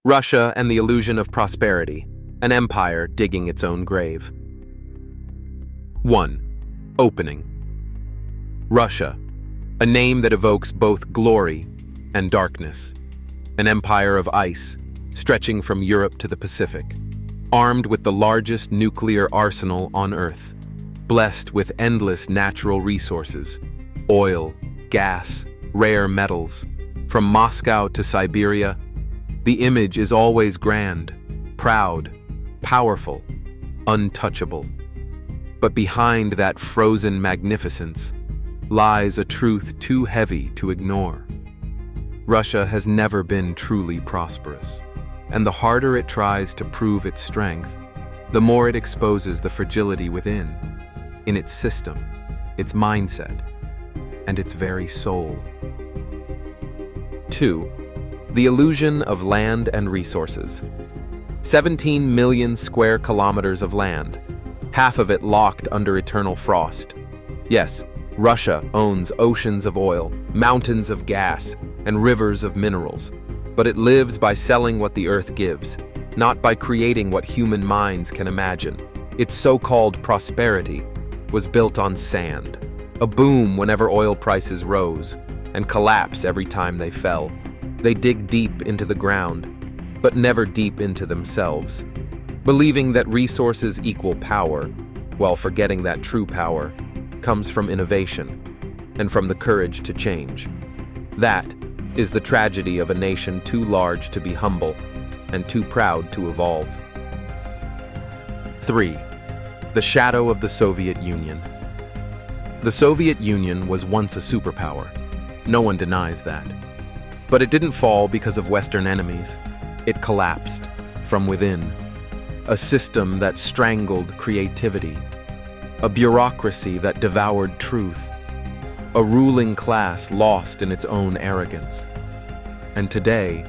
Russia and the illusion of prosperity, an empire digging its own grave. 1. Opening. Russia, a name that evokes both glory and darkness. An empire of ice, stretching from Europe to the Pacific, armed with the largest nuclear arsenal on Earth, blessed with endless natural resources, oil, gas, rare metals. From Moscow to Siberia, the image is always grand, proud, powerful, untouchable. But behind that frozen magnificence lies a truth too heavy to ignore. Russia has never been truly prosperous, and the harder it tries to prove its strength, the more it exposes the fragility within, in its system, its mindset, and its very soul. 2. The illusion of land and resources. 17 million square kilometers of land, half of it locked under eternal frost. Yes, Russia owns oceans of oil, mountains of gas, and rivers of minerals, but it lives by selling what the earth gives, not by creating what human minds can imagine. Its so-called prosperity was built on sand, a boom whenever oil prices rose, and collapse every time they fell. They dig deep into the ground, but never deep into themselves, believing that resources equal power, while forgetting that true power comes from innovation and from the courage to change. That is the tragedy of a nation too large to be humble and too proud to evolve. 3. The shadow of the Soviet Union. The Soviet Union was once a superpower. No one denies that. But it didn't fall because of Western enemies. It collapsed from within. A system that strangled creativity. A bureaucracy that devoured truth. A ruling class lost in its own arrogance. And today,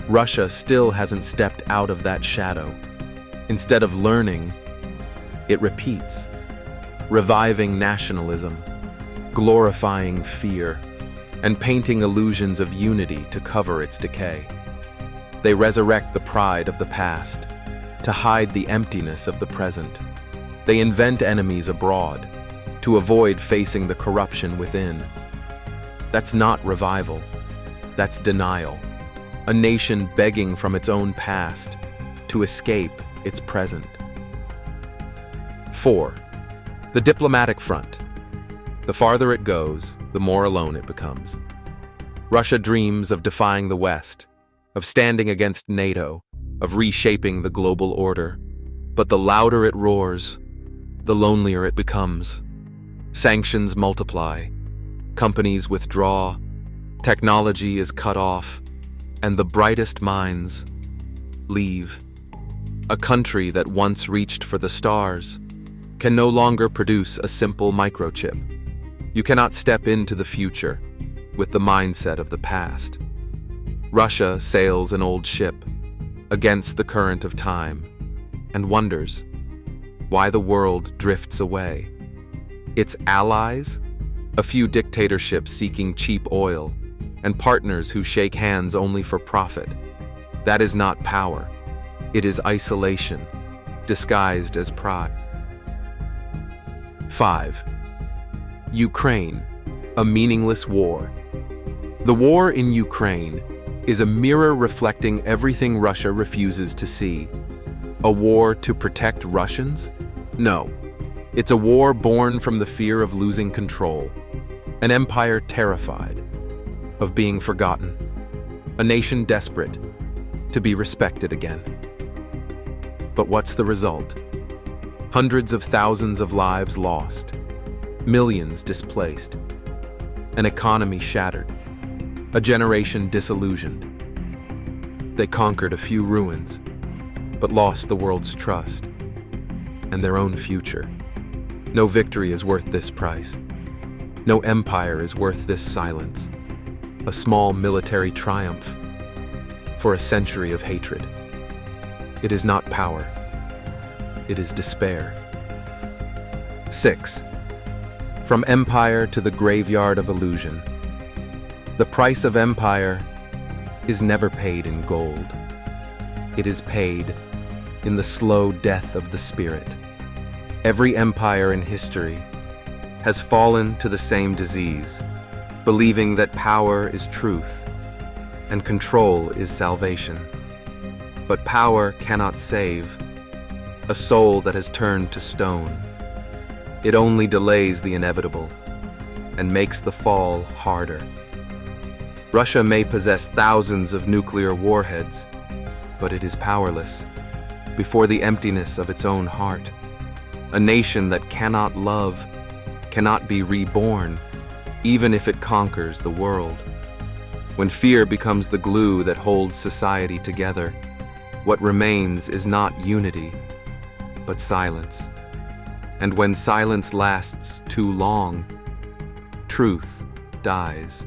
Russia still hasn't stepped out of that shadow. Instead of learning, it repeats, reviving nationalism, glorifying fear, and painting illusions of unity to cover its decay. They resurrect the pride of the past to hide the emptiness of the present. They invent enemies abroad to avoid facing the corruption within. That's not revival. That's denial. A nation begging from its own past to escape its present. 4. The diplomatic front. The farther it goes, the more alone it becomes. Russia dreams of defying the West, of standing against NATO, of reshaping the global order. But the louder it roars, the lonelier it becomes. Sanctions multiply, companies withdraw, technology is cut off, and the brightest minds leave. A country that once reached for the stars can no longer produce a simple microchip. You cannot step into the future with the mindset of the past. Russia sails an old ship against the current of time and wonders why the world drifts away. Its allies? A few dictatorships seeking cheap oil and partners who shake hands only for profit. That is not power. It is isolation, disguised as pride. 5. Ukraine, a meaningless war. The war in Ukraine is a mirror reflecting everything Russia refuses to see. A war to protect Russians? No. It's a war born from the fear of losing control. An empire terrified of being forgotten. A nation desperate to be respected again. But what's the result? Hundreds of thousands of lives lost. Millions displaced. An economy shattered. A generation disillusioned. They conquered a few ruins, but lost the world's trust and their own future. No victory is worth this price. No empire is worth this silence. A small military triumph for a century of hatred. It is not power. It is despair. 6. From empire to the graveyard of illusion. The price of empire is never paid in gold. it is paid in the slow death of the spirit. Every empire in history has fallen to the same disease, believing that power is truth and control is salvation. But power cannot save a soul that has turned to stone. It only delays the inevitable and makes the fall harder. Russia may possess thousands of nuclear warheads, but it is powerless before the emptiness of its own heart. A nation that cannot love cannot be reborn, even if it conquers the world. When fear becomes the glue that holds society together, what remains is not unity, but silence. And when silence lasts too long, truth dies.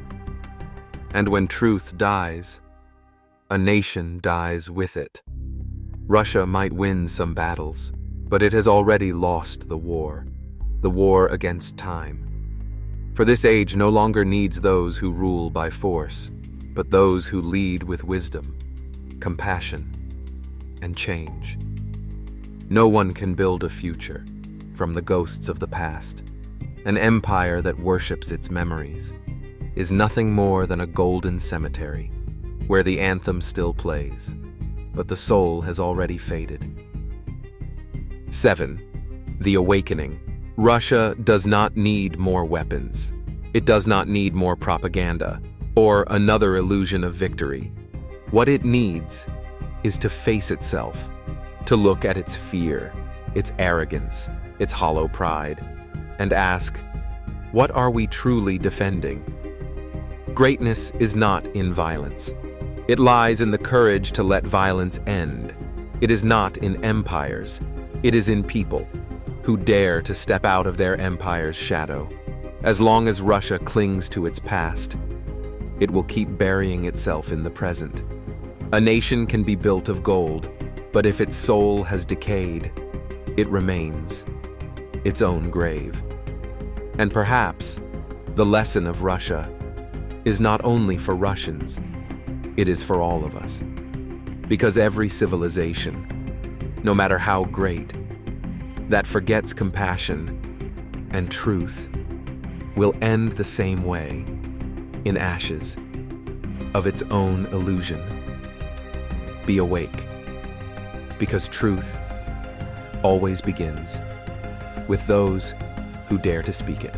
And when truth dies, a nation dies with it. Russia might win some battles, but it has already lost the war against time. For this age no longer needs those who rule by force, but those who lead with wisdom, compassion, and change. No one can build a future from the ghosts of the past. An empire that worships its memories is nothing more than a golden cemetery where the anthem still plays, but the soul has already faded. 7. The awakening. Russia does not need more weapons. It does not need more propaganda or another illusion of victory. What it needs is to face itself, to look at its fear, its arrogance, its hollow pride, and ask, what are we truly defending? Greatness is not in violence. It lies in the courage to let violence end. It is not in empires. It is in people who dare to step out of their empire's shadow. As long as Russia clings to its past, it will keep burying itself in the present. A nation can be built of gold, but if its soul has decayed, it remains its own grave. And perhaps the lesson of Russia is not only for Russians, it is for all of us. Because every civilization, no matter how great, that forgets compassion and truth will end the same way, in ashes of its own illusion. Be awake, because truth always begins with those who dare to speak it.